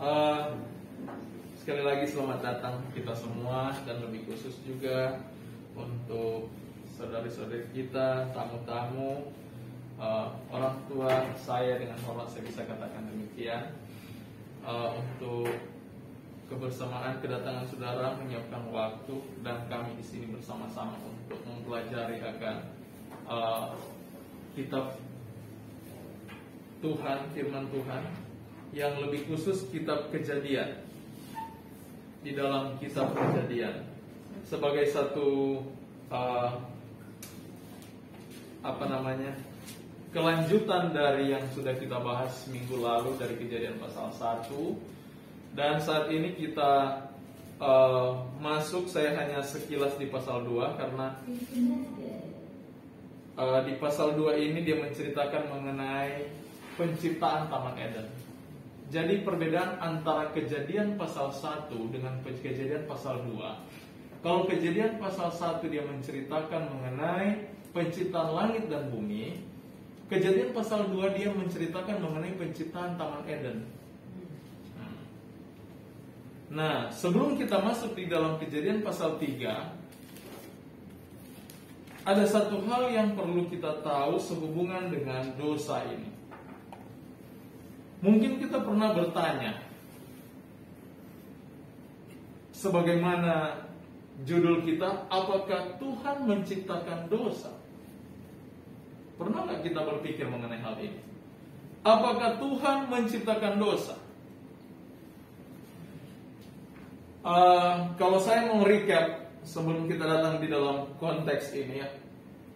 Eh, Sekali lagi selamat datang kita semua, dan lebih khusus juga untuk saudari-saudari kita, tamu-tamu, orang tua saya, dengan hormat saya bisa katakan demikian, untuk kebersamaan kedatangan saudara, menyiapkan waktu, dan kami di sini bersama-sama untuk mempelajari akan kitab Tuhan, firman Tuhan, yang lebih khusus kitab Kejadian. Di dalam kitab Kejadian sebagai satu kelanjutan dari yang sudah kita bahas minggu lalu dari Kejadian pasal 1. Dan saat ini kita masuk, saya hanya sekilas di pasal 2, karena di pasal 2 ini dia menceritakan mengenai penciptaan Taman Eden. Jadi perbedaan antara Kejadian pasal 1 dengan Kejadian pasal 2. Kalau Kejadian pasal 1 dia menceritakan mengenai penciptaan langit dan bumi, Kejadian pasal 2 dia menceritakan mengenai penciptaan Taman Eden. Nah, sebelum kita masuk di dalam Kejadian pasal 3, ada satu hal yang perlu kita tahu sehubungan dengan dosa ini. Mungkin kita pernah bertanya, sebagaimana judul kita, apakah Tuhan menciptakan dosa? Pernah nggak kita berpikir mengenai hal ini? Apakah Tuhan menciptakan dosa? Kalau saya mau recap sebelum kita datang di dalam konteks ini ya,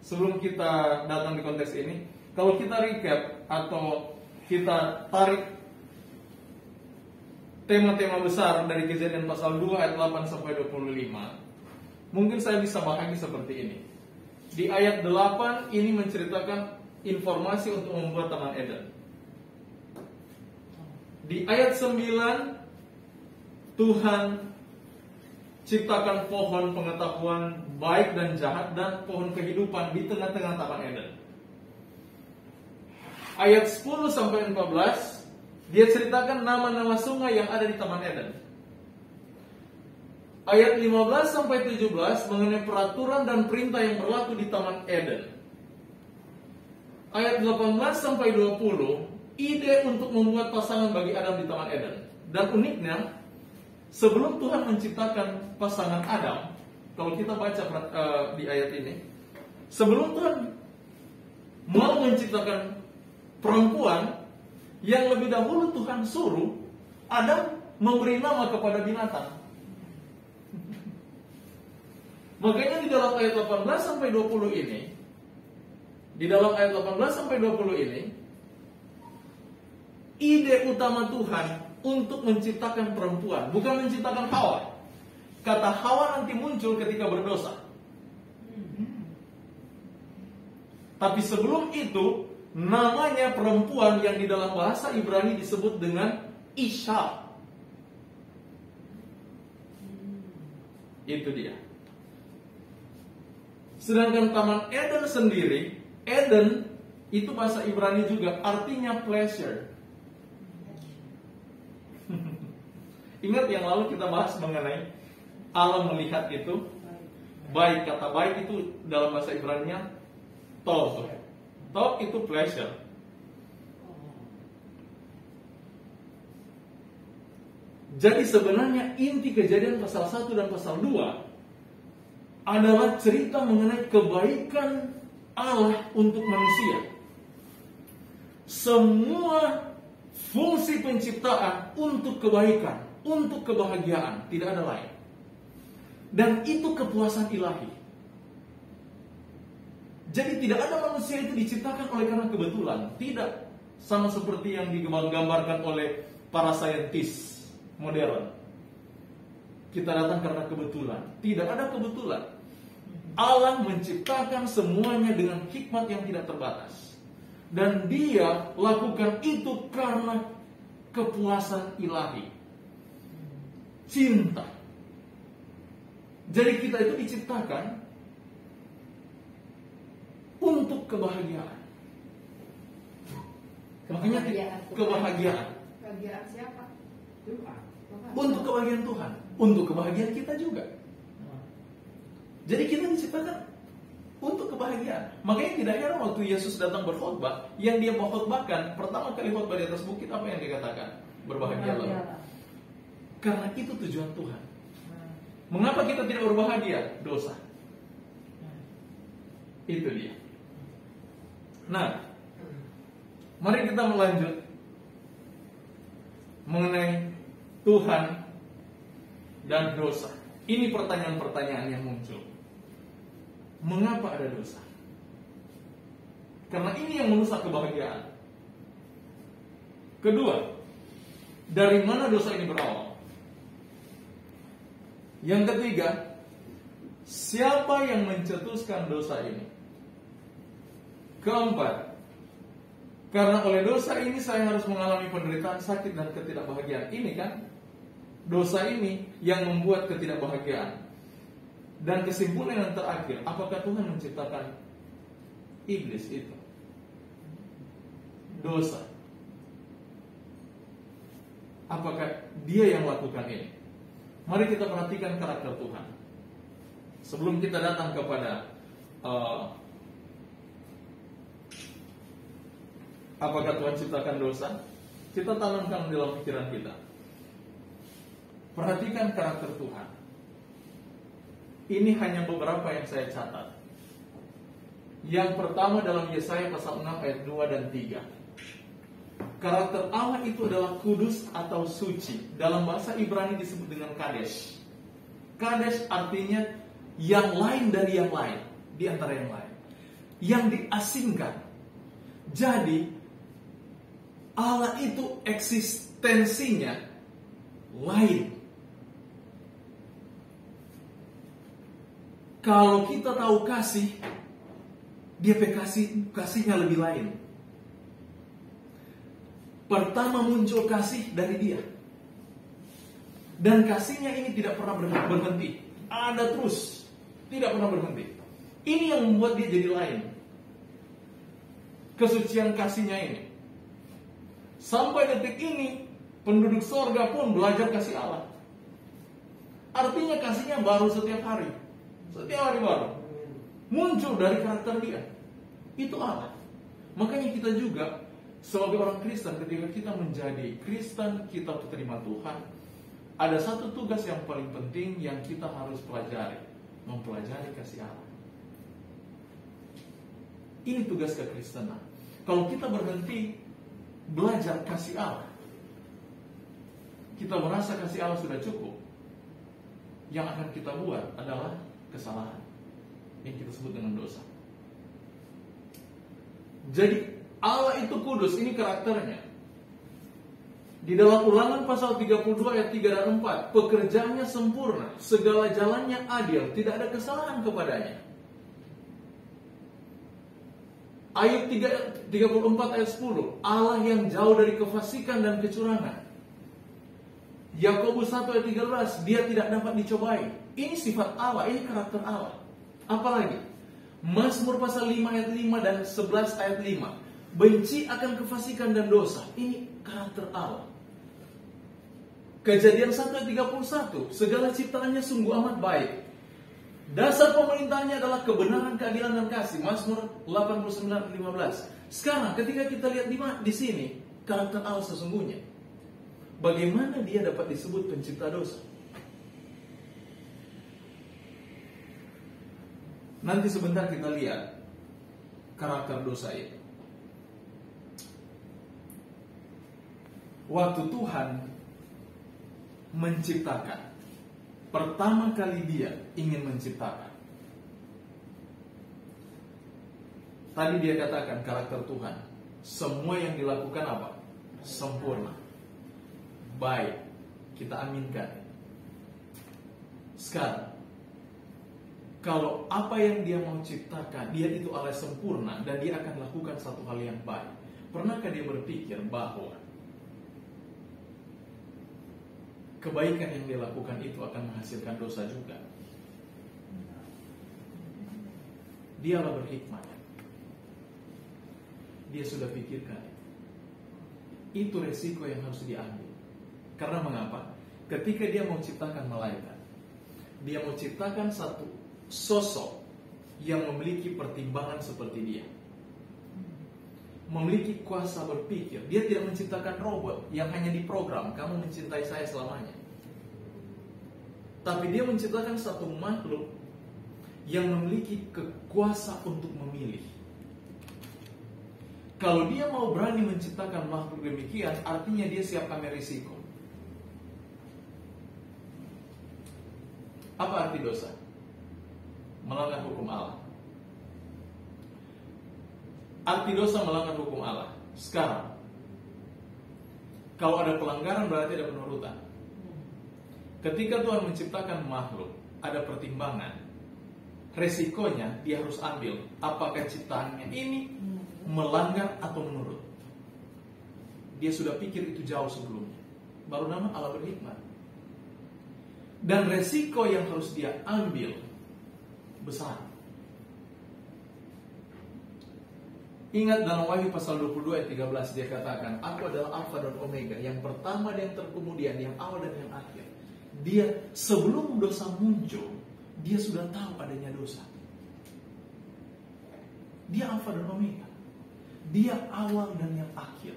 sebelum kita datang di konteks ini, kalau kita recap atau kita tarik tema-tema besar dari Kejadian pasal 2 ayat 8 sampai 25, mungkin saya bisa bahagi seperti ini. Di ayat 8 ini menceritakan informasi untuk membuat Taman Eden. Di ayat 9 Tuhan ciptakan pohon pengetahuan baik dan jahat dan pohon kehidupan di tengah-tengah Taman Eden. Ayat 10 sampai 14 dia ceritakan nama-nama sungai yang ada di Taman Eden. Ayat 15 sampai 17 mengenai peraturan dan perintah yang berlaku di Taman Eden. Ayat 18 sampai 20 ide untuk membuat pasangan bagi Adam di Taman Eden. Dan uniknya, sebelum Tuhan menciptakan pasangan Adam, kalau kita baca di ayat ini, sebelum Tuhan mau menciptakan perempuan, yang lebih dahulu Tuhan suruh Adam memberi nama kepada binatang. Makanya di dalam ayat 18 sampai 20 ini, di dalam ayat 18 sampai 20 ini, ide utama Tuhan untuk menciptakan perempuan, bukan menciptakan Hawa. Kata Hawa nanti muncul ketika berdosa. Tapi sebelum itu, namanya perempuan yang di dalam bahasa Ibrani disebut dengan Isha. Itu dia. Sedangkan Taman Eden sendiri, Eden itu bahasa Ibrani juga artinya pleasure. Ingat yang lalu kita bahas mengenai Allah melihat itu baik. Kata baik itu dalam bahasa Ibrani-nya tov. Tov itu pleasure. Jadi sebenarnya inti Kejadian pasal 1 dan pasal 2 adalah cerita mengenai kebaikan Allah untuk manusia. Semua fungsi penciptaan untuk kebaikan, untuk kebahagiaan, tidak ada lain. Dan itu kepuasan ilahi. Jadi tidak ada manusia itu diciptakan oleh karena kebetulan. Tidak. Sama seperti yang digambarkan oleh para saintis modern. Kita datang karena kebetulan. Tidak ada kebetulan. Allah menciptakan semuanya dengan hikmat yang tidak terbatas. Dan dia lakukan itu karena kepuasan ilahi. Cinta. Jadi kita itu diciptakan untuk kebahagiaan. Makanya kebahagiaan. Kebahagiaan siapa? Untuk kebahagiaan Tuhan, untuk kebahagiaan kita juga. Jadi kita diciptakan untuk kebahagiaan. Makanya tidak heran waktu Yesus datang berkhotbah, yang dia mau khotbahkan pertama kali khotbah di atas bukit, apa yang dikatakan? Berbahagialah. Karena itu tujuan Tuhan. Mengapa kita tidak berbahagia? Dosa. Itu dia. Nah, mari kita melanjut mengenai Tuhan dan dosa. Ini pertanyaan-pertanyaan yang muncul. Mengapa ada dosa? Karena ini yang merusak kebahagiaan. Kedua, dari mana dosa ini berawal? Yang ketiga, siapa yang mencetuskan dosa ini? Keempat, karena oleh dosa ini saya harus mengalami penderitaan, sakit, dan ketidakbahagiaan. Ini kan dosa ini yang membuat ketidakbahagiaan. Dan kesimpulan yang terakhir, apakah Tuhan menciptakan iblis itu? Dosa. Apakah dia yang melakukan ini? Mari kita perhatikan karakter Tuhan. Sebelum kita datang kepada apakah Tuhan ciptakan dosa, kita tanamkan dalam pikiran kita. Perhatikan karakter Tuhan. Ini hanya beberapa yang saya catat. Yang pertama dalam Yesaya pasal 6 ayat 2 dan 3. Karakter Allah itu adalah kudus atau suci. Dalam bahasa Ibrani disebut dengan Kadesh. Kadesh artinya yang lain dari yang lain, di antara yang lain, yang diasingkan. Jadi Allah itu eksistensinya lain. Kalau kita tahu kasih, dia kasihnya lebih lain. Pertama muncul kasih dari dia. Dan kasihnya ini tidak pernah berhenti. Ada terus, tidak pernah berhenti. Ini yang membuat dia jadi lain. Kesucian kasihnya ini. Sampai detik ini, penduduk sorga pun belajar kasih Allah. Artinya kasihnya baru setiap hari. Setiap hari baru. Muncul dari karakter dia. Itu Allah. Makanya kita juga sebagai orang Kristen, ketika kita menjadi Kristen, kita terima Tuhan, ada satu tugas yang paling penting yang kita harus pelajari. Mempelajari kasih Allah. Ini tugas kekristenan. Kalau kita berhenti belajar kasih Allah, kita merasa kasih Allah sudah cukup, yang akan kita buat adalah kesalahan yang kita sebut dengan dosa. Jadi Allah itu kudus, ini karakternya. Di dalam Ulangan pasal 32 ayat 3 dan 4, pekerjaannya sempurna, segala jalannya adil, tidak ada kesalahan kepadanya. Ayat 34 ayat 10, Allah yang jauh dari kefasikan dan kecurangan. Yakobus 1 ayat 13, dia tidak dapat dicobai. Ini sifat Allah, ini karakter Allah. Apalagi Mazmur pasal 5 ayat 5 dan 11 ayat 5, benci akan kefasikan dan dosa. Ini karakter Allah. Kejadian 1 ayat 31, segala ciptaannya sungguh amat baik. Dasar pemerintahnya adalah kebenaran, keadilan, dan kasih. Mazmur 89 ayat 15. Sekarang ketika kita lihat di sini karakter Allah sesungguhnya, bagaimana dia dapat disebut pencipta dosa? Nanti sebentar kita lihat karakter dosa itu. Waktu Tuhan menciptakan, pertama kali dia ingin menciptakan. Tadi dia katakan karakter Tuhan, semua yang dilakukan apa? Sempurna, baik. Kita aminkan. Sekarang, kalau apa yang dia mau ciptakan, dia itu Allah sempurna dan dia akan lakukan satu hal yang baik. Pernahkah dia berpikir bahwa kebaikan yang dia lakukan itu akan menghasilkan dosa juga? Dialah berhikmat. Dia sudah pikirkan. Itu resiko yang harus diambil. Karena mengapa? Ketika dia mau ciptakan malaikat, dia mau ciptakan satu sosok yang memiliki pertimbangan seperti dia, memiliki kuasa berpikir. Dia tidak menciptakan robot yang hanya diprogram, kamu mencintai saya selamanya. Tapi dia menciptakan satu makhluk yang memiliki kekuasaan untuk memilih. Kalau dia mau berani menciptakan makhluk demikian, artinya dia siap ambil risiko. Apa arti dosa? Melanggar hukum Allah. Arti dosa melanggar hukum Allah. Sekarang, kalau ada pelanggaran berarti ada penurutan. Ketika Tuhan menciptakan makhluk, ada pertimbangan. Resikonya dia harus ambil. Apakah ciptaannya ini melanggar atau menurut? Dia sudah pikir itu jauh sebelumnya. Baru nama Allah berhikmat. Dan resiko yang harus dia ambil besar. Ingat dalam Wahyu pasal 22 ayat 13 dia katakan, Aku adalah Alfa dan Omega, yang pertama dan yang terkemudian, yang awal dan yang akhir. Dia sebelum dosa muncul, dia sudah tahu adanya dosa. Dia Alfa dan Omega. Dia awal dan yang akhir.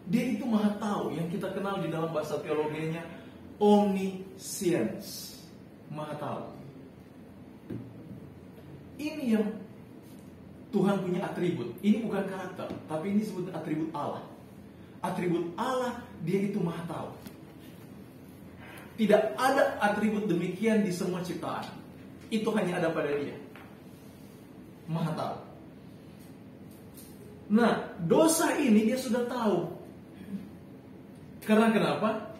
Dia itu maha tahu, yang kita kenal di dalam bahasa teologinya omniscience, maha tahu. Ini yang Tuhan punya atribut. Ini bukan karakter, tapi ini disebut atribut Allah. Atribut Allah, dia itu maha tahu. Tidak ada atribut demikian di semua ciptaan. Itu hanya ada pada dia. Maha tahu. Nah, dosa ini dia sudah tahu. Karena kenapa?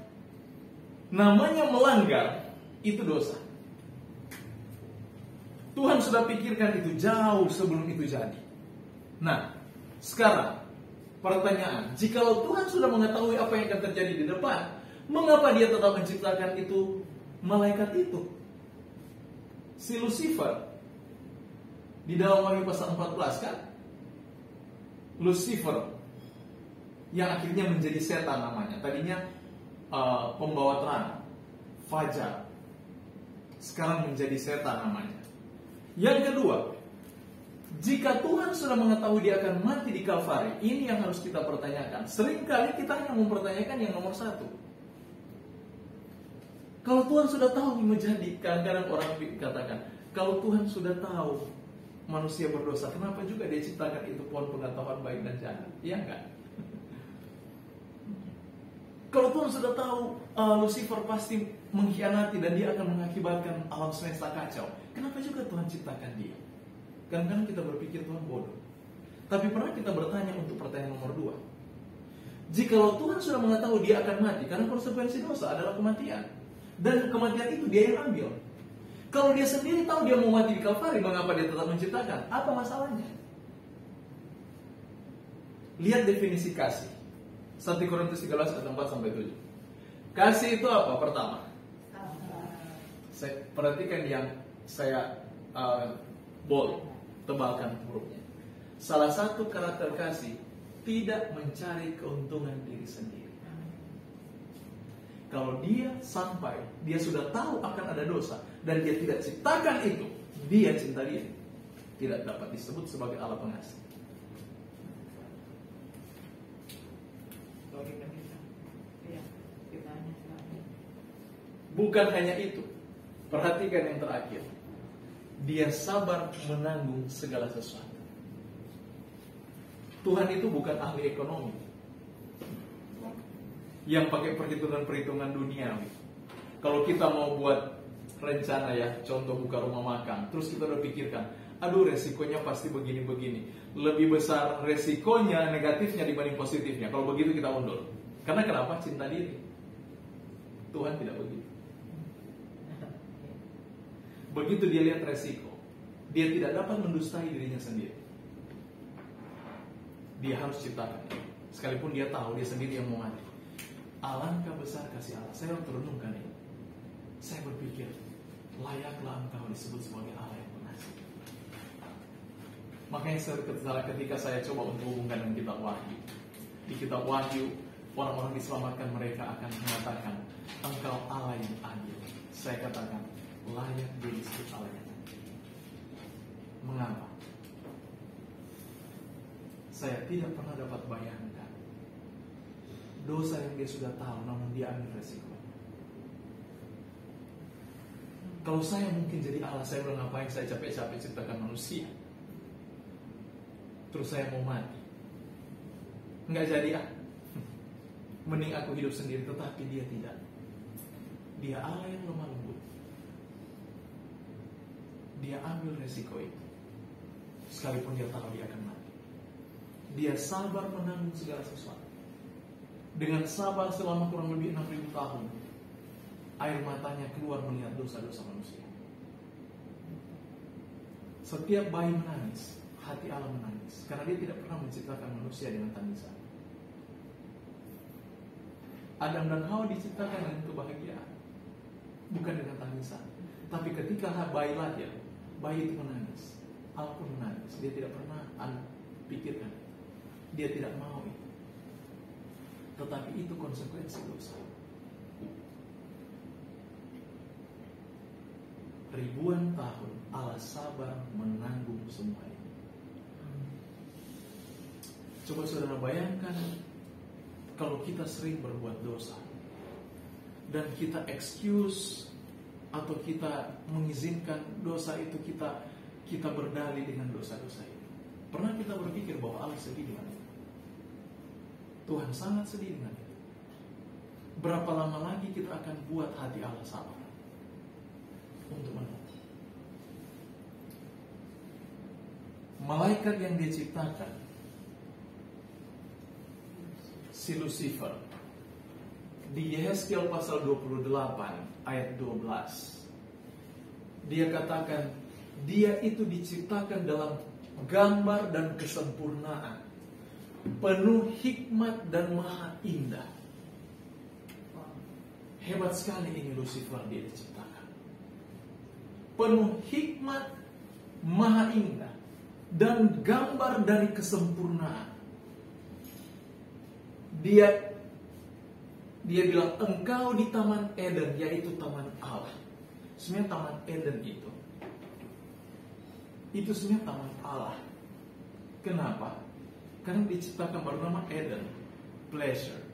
Namanya melanggar, itu dosa. Tuhan sudah pikirkan itu jauh sebelum itu jadi. Nah, sekarang pertanyaan, jikalau Tuhan sudah mengetahui apa yang akan terjadi di depan, mengapa dia tetap menciptakan itu malaikat itu? Si Lucifer di dalam Wahyu pasal 14 kan? Lucifer yang akhirnya menjadi setan namanya. Tadinya pembawa terang, fajar. Sekarang menjadi setan namanya. Yang kedua, jika Tuhan sudah mengetahui dia akan mati di Kalvari, ini yang harus kita pertanyakan. Seringkali kita hanya mempertanyakan yang nomor satu. Kalau Tuhan sudah tahu menjadi, kadang-kadang orang katakan, kalau Tuhan sudah tahu manusia berdosa, kenapa juga dia ciptakan itu pohon pengetahuan baik dan jahat? Iya enggak? Kalau Tuhan sudah tahu Lucifer pasti mengkhianati dan dia akan mengakibatkan alam semesta kacau, kenapa juga Tuhan ciptakan dia? Kadang-kadang kita berpikir Tuhan bodoh. Tapi pernah kita bertanya untuk pertanyaan nomor 2. Jikalau Tuhan sudah mengetahui dia akan mati, karena konsekuensi dosa adalah kematian, dan kematian itu dia yang ambil. Kalau dia sendiri tahu dia mau mati di Kalvari, mengapa dia tetap menciptakan? Apa masalahnya? Lihat definisi kasih. 1 Korintus 13 ayat 4-7. Kasih itu apa? Pertama, saya perhatikan yang saya bold, tebalkan hurufnya. Salah satu karakter kasih, tidak mencari keuntungan diri sendiri. Kalau dia sampai, dia sudah tahu akan ada dosa, dan dia tidak ciptakan itu, dia cinta dia, tidak dapat disebut sebagai Allah pengasih. Bukan hanya itu, perhatikan yang terakhir. Dia sabar menanggung segala sesuatu. Tuhan itu bukan ahli ekonomi yang pakai perhitungan-perhitungan duniawi. Kalau kita mau buat rencana ya, contoh buka rumah makan, terus kita udah pikirkan, aduh resikonya pasti begini-begini, lebih besar resikonya negatifnya dibanding positifnya. Kalau begitu kita undur. Karena kenapa? Cinta diri. Tuhan tidak begitu. Begitu dia lihat resiko, dia tidak dapat mendustai dirinya sendiri. Dia harus ciptakan, sekalipun dia tahu dia sendiri yang mau mati. Alangkah besar kasih Allah. Saya merenungkan ini. Saya berpikir, layaklah engkau disebut sebagai Allah yang pengasih. Makanya ketika saya coba untuk hubungkan dengan kitab Wahyu, di kitab Wahyu orang-orang diselamatkan, mereka akan mengatakan, Engkau Allah yang adil. Saya katakan, layak dia disebut Allah yang adil. Mengapa? Saya tidak pernah dapat bayangkan dosa yang dia sudah tahu, namun dia ambil resiko. Kalau saya mungkin jadi Allah, saya bilang, ngapain saya capek-capek ciptakan manusia, terus saya mau mati. Nggak jadi mending aku hidup sendiri. Tetapi dia tidak. Dia Allah yang lemah lembut. Dia ambil resiko itu, sekalipun dia tahu dia akan mati. Dia sabar menanggung segala sesuatu. Dengan sabar selama kurang lebih 6.000 tahun, air matanya keluar melihat dosa-dosa manusia. Setiap bayi menangis, hati Allah menangis, karena dia tidak pernah menciptakan manusia dengan tangisan. Adam dan Hawa diciptakan dengan kebahagiaan, bukan dengan tangisan. Tapi ketika bayi lahir, bayi itu menangis, Allah pun menangis. Dia tidak pernah pikirkan, dia tidak mau itu. Tetapi itu konsekuensi dosa. Ribuan tahun Allah sabar menanggung semua ini. Coba saudara bayangkan, kalau kita sering berbuat dosa dan kita excuse atau kita mengizinkan dosa itu, kita berdalih dengan dosa-dosa itu. Pernah kita berpikir bahwa Allah sedih dengan itu? Tuhan sangat sedih dengan itu. Berapa lama lagi kita akan buat hati Allah sabar untuk menunggu? Malaikat yang dia ciptakan, si Lucifer, di Yehezkiel pasal 28 ayat 12, dia katakan dia itu diciptakan dalam gambar dan kesempurnaan, penuh hikmat dan maha indah. Hebat sekali ini Lucifer, dia diciptakan penuh hikmat, maha indah, dan gambar dari kesempurnaan. Dia bilang, engkau di Taman Eden, yaitu Taman Allah. Sebenarnya Taman Eden itu sebenarnya Taman Allah. Kenapa? Karena diciptakan bernama Eden, pleasure.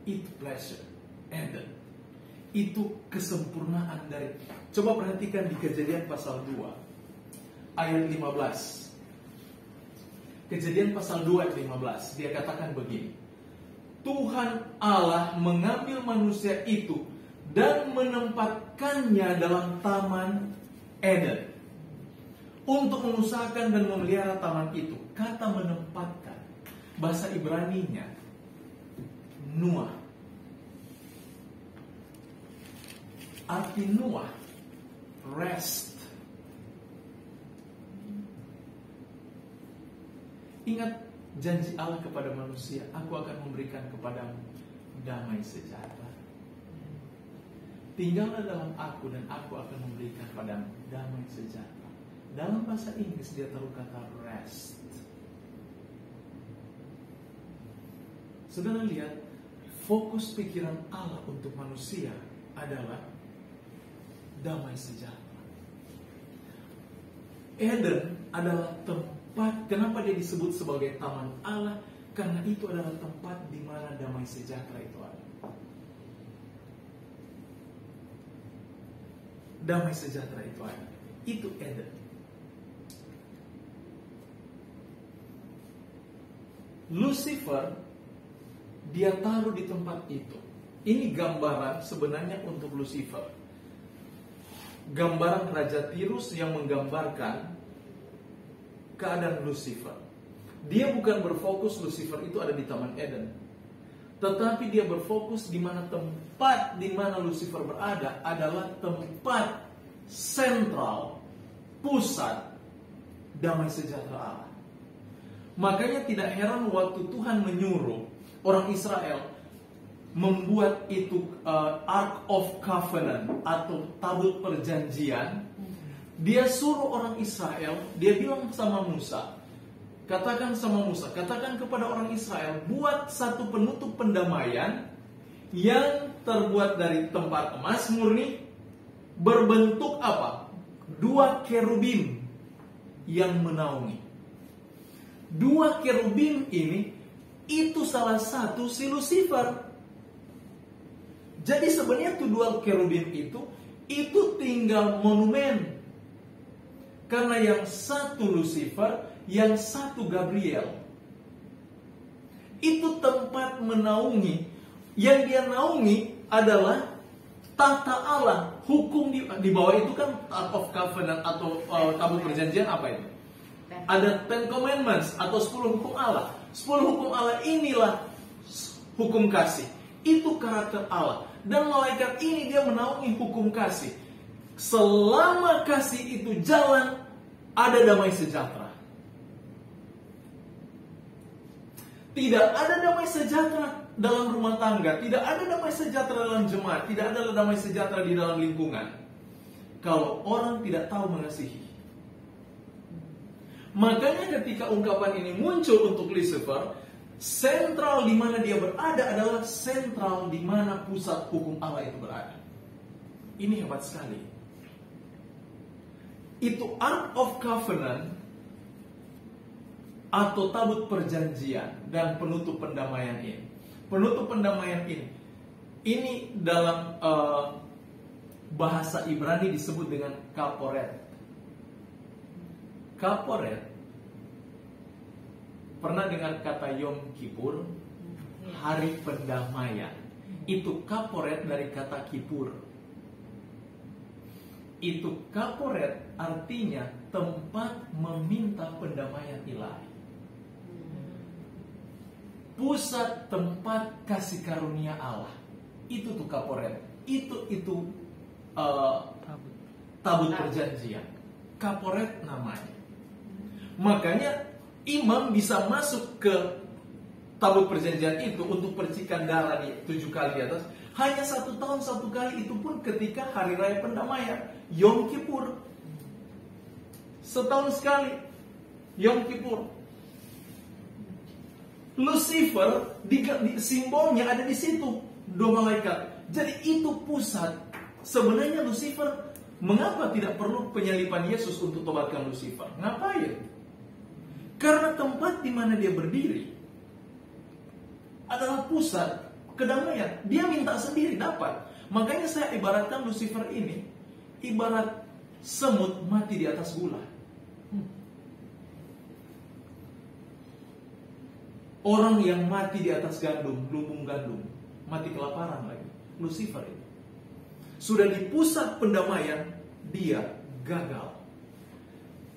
Itu pleasure, Eden. Itu kesempurnaan dari. Coba perhatikan di Kejadian pasal 2 ayat 15. Kejadian pasal 2 ayat 15, dia katakan begini, Tuhan Allah mengambil manusia itu dan menempatkannya dalam Taman Eden untuk mengusahakan dan memelihara taman itu. Kata menempatkan, bahasa Ibraninya Nuah. Arti Nuah, rest. Ingat janji Allah kepada manusia, aku akan memberikan kepadamu damai sejahtera. Tinggallah dalam aku dan aku akan memberikan kepadamu damai sejahtera. Dalam bahasa Inggris dia taruh kata rest. Saudara lihat, fokus pikiran Allah untuk manusia adalah damai sejahtera. Eden adalah tempat, kenapa dia disebut sebagai taman Allah? Karena itu adalah tempat di mana damai sejahtera itu ada. Damai sejahtera itu ada. Itu Eden. Lucifer dia taruh di tempat itu. Ini gambaran sebenarnya untuk Lucifer. Gambaran Raja Tirus yang menggambarkan keadaan Lucifer. Dia bukan berfokus Lucifer itu ada di Taman Eden, tetapi dia berfokus di mana tempat di mana Lucifer berada adalah tempat sentral, pusat damai sejahtera Allah. Makanya tidak heran waktu Tuhan menyuruh orang Israel membuat itu Ark of Covenant atau tabut perjanjian, dia suruh orang Israel, dia bilang sama Musa, katakan sama Musa, katakan kepada orang Israel, buat satu penutup pendamaian yang terbuat dari tempat emas murni, berbentuk apa? 2 kerubim yang menaungi. 2 kerubim ini itu salah satu si Lucifer. Jadi sebenarnya tuh 2 kerubim itu tinggal monumen. Karena yang satu Lucifer, yang satu Gabriel. Itu tempat menaungi. Yang dia naungi adalah tata Allah. Hukum di bawah itu kan Ark of Covenant atau tabut perjanjian apa itu? Ada 10 Commandments atau 10 hukum Allah. 10 hukum Allah inilah hukum kasih. Itu karakter Allah. Dan malaikat ini dia menaungi hukum kasih. Selama kasih itu jalan, ada damai sejahtera. Tidak ada damai sejahtera dalam rumah tangga, tidak ada damai sejahtera dalam jemaat, tidak ada damai sejahtera di dalam lingkungan kalau orang tidak tahu mengasihi. Makanya ketika ungkapan ini muncul untuk Lucifer, sentral di mana dia berada adalah sentral di mana pusat hukum Allah itu berada. Ini hebat sekali. Itu Ark of Covenant atau tabut perjanjian dan penutup pendamaian ini. Penutup pendamaian ini dalam bahasa Ibrani disebut dengan kaporet. Kaporet. Pernah dengar kata Yom Kippur? Hari pendamaian. Itu kaporet dari kata Kippur. Itu kaporet artinya tempat meminta pendamaian ilahi. Pusat tempat kasih karunia Allah. Itu tuh kaporet. Itu tabut perjanjian. Kaporet namanya. Makanya imam bisa masuk ke tabut perjanjian itu untuk percikan darah di 7 kali di atas. Hanya 1 tahun 1 kali, itu pun ketika hari raya pendamaian, Yom Kippur. Setahun sekali, Yom Kippur. Lucifer simbolnya ada di situ, 2 malaikat. Jadi itu pusat. Sebenarnya Lucifer, mengapa tidak perlu penyalipan Yesus untuk tobatkan Lucifer? Ngapain? Karena tempat di mana dia berdiri adalah pusat kedamaian. Dia minta sendiri dapat. Makanya saya ibaratkan Lucifer ini ibarat semut mati di atas gula. Orang yang mati di atas gandum, lumbung gandum, mati kelaparan lagi. Lucifer ini sudah di pusat pendamaian, dia gagal.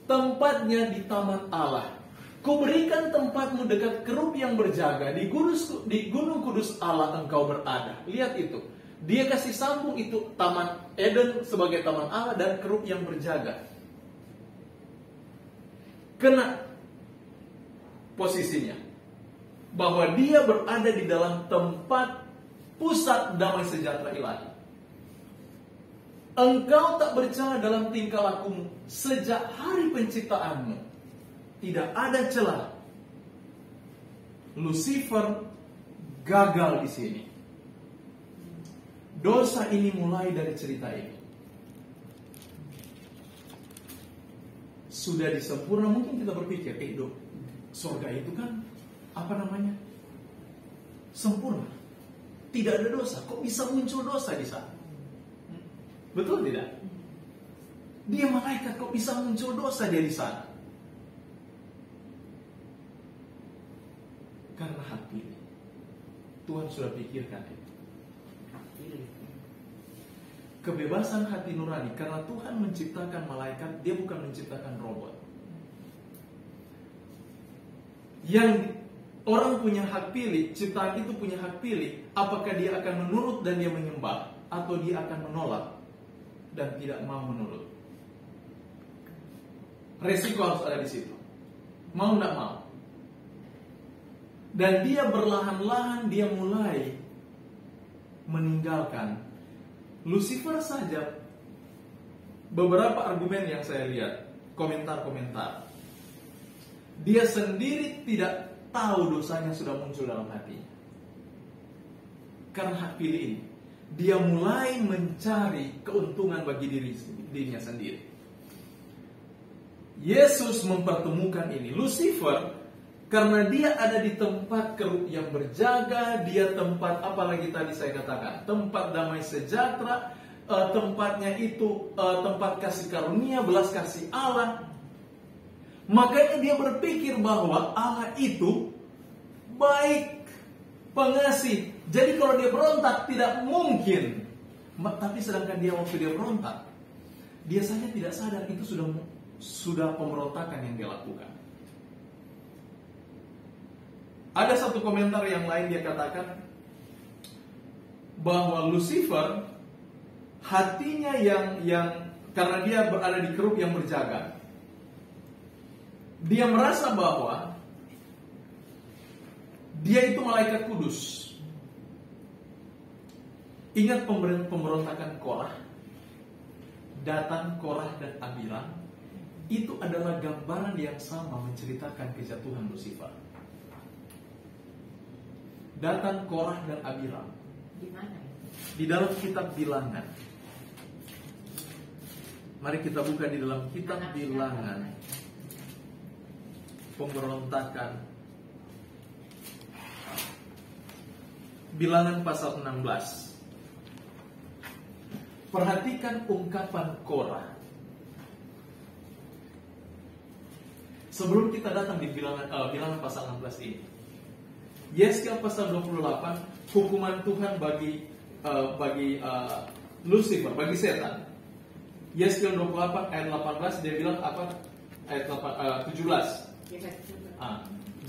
Tempatnya di taman Allah. Kuberikan tempatmu dekat kerub yang berjaga, di Gunung Kudus Allah engkau berada. Lihat itu. Dia kasih sambung itu taman Eden sebagai taman Allah dan kerub yang berjaga. Kena posisinya. Bahwa dia berada di dalam tempat pusat damai sejahtera ilahi. Engkau tak bercela dalam tingkah lakumu sejak hari penciptaanmu. Tidak ada celah. Lucifer gagal di sini. Dosa ini mulai dari cerita ini. Sudah disempurna, mungkin kita berpikir, surga itu kan sempurna. Tidak ada dosa. Kok bisa muncul dosa di sana? Betul tidak? Dia malaikat, kok bisa muncul dosa dia di sana? Karena hak pilih. Tuhan sudah pikirkan itu. Kebebasan hati nurani. Karena Tuhan menciptakan malaikat, dia bukan menciptakan robot. Yang orang punya hak pilih, ciptaan itu punya hak pilih. Apakah dia akan menurut dan dia menyembah, atau dia akan menolak dan tidak mau menurut. Resiko harus ada di situ. Mau tidak mau. Dan dia berlahan-lahan dia mulai meninggalkan. Lucifer saja, beberapa argumen yang saya lihat, komentar-komentar. dia sendiri tidak tahu dosanya sudah muncul dalam hatinya. Karena hak pilih ini, dia mulai mencari keuntungan bagi dirinya sendiri. Yesus mempertemukan ini. Lucifer, karena dia ada di tempat kerub yang berjaga, dia tempat, apalagi tadi saya katakan, tempat damai sejahtera, tempatnya itu tempat kasih karunia, belas kasih Allah. Makanya dia berpikir bahwa Allah itu baik, pengasih. Jadi kalau dia berontak tidak mungkin. Tapi sedangkan dia waktu dia berontak, dia saja tidak sadar itu sudah pemberontakan yang dia lakukan. Ada satu komentar yang lain, dia katakan bahwa Lucifer hatinya yang karena dia berada di kerub yang berjaga, dia merasa bahwa dia itu malaikat kudus. Ingat pemberontakan Korah, Datan, Korah, dan Abiram. Itu adalah gambaran yang sama menceritakan kejatuhan Lucifer. Datan, Korah, dan Abiram. Di mana? Di dalam kitab Bilangan. Mari kita buka di dalam kitab Bilangan. Pemberontakan. Bilangan pasal 16. Perhatikan ungkapan Korah. Sebelum kita datang di Bilangan pasal 16 ini, Yeskel pasal 28, hukuman Tuhan bagi Lucifer, bagi setan. Yeskel 28 ayat 18, dia bilang apa? Ayat 17.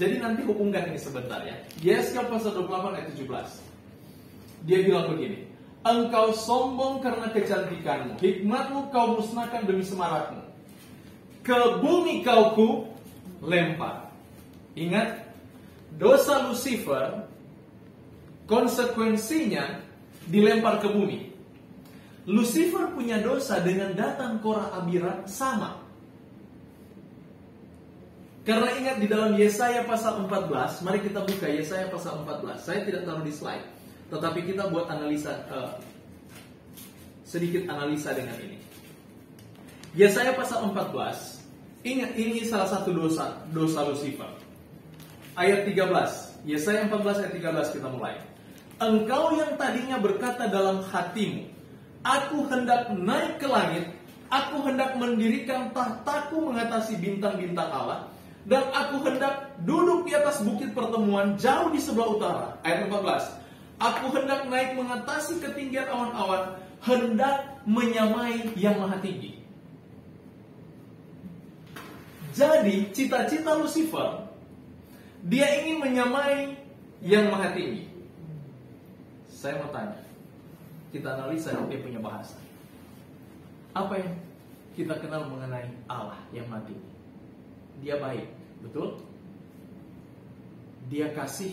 Jadi nanti hubungkan ini sebentar ya. Yeskel pasal 28 ayat 17. Dia bilang begini, engkau sombong karena kecantikanmu, hikmatmu kau musnahkan demi semarakmu, ke bumi kau ku lempar. Ingat, dosa Lucifer konsekuensinya dilempar ke bumi. Lucifer punya dosa dengan Datan, Korah, Abiram sama. Karena ingat di dalam Yesaya pasal 14, mari kita buka Yesaya pasal 14. Saya tidak taruh di slide, tetapi kita buat analisa, sedikit analisa dengan ini. Yesaya pasal 14, ingat ini salah satu dosa Lucifer. Ayat 13, Yesaya 14 ayat 13 kita mulai. Engkau yang tadinya berkata dalam hatimu, aku hendak naik ke langit, aku hendak mendirikan tahtaku mengatasi bintang-bintang Allah, dan aku hendak duduk di atas bukit pertemuan jauh di sebelah utara. Ayat 14, aku hendak naik mengatasi ketinggian awan-awan, hendak menyamai yang maha tinggi. Jadi cita-cita Lucifer, dia ingin menyamai yang maha tinggi. Saya mau tanya, kita analisa dia punya bahasa. Apa yang kita kenal mengenai Allah yang maha tinggi? Dia baik, betul? Dia kasih,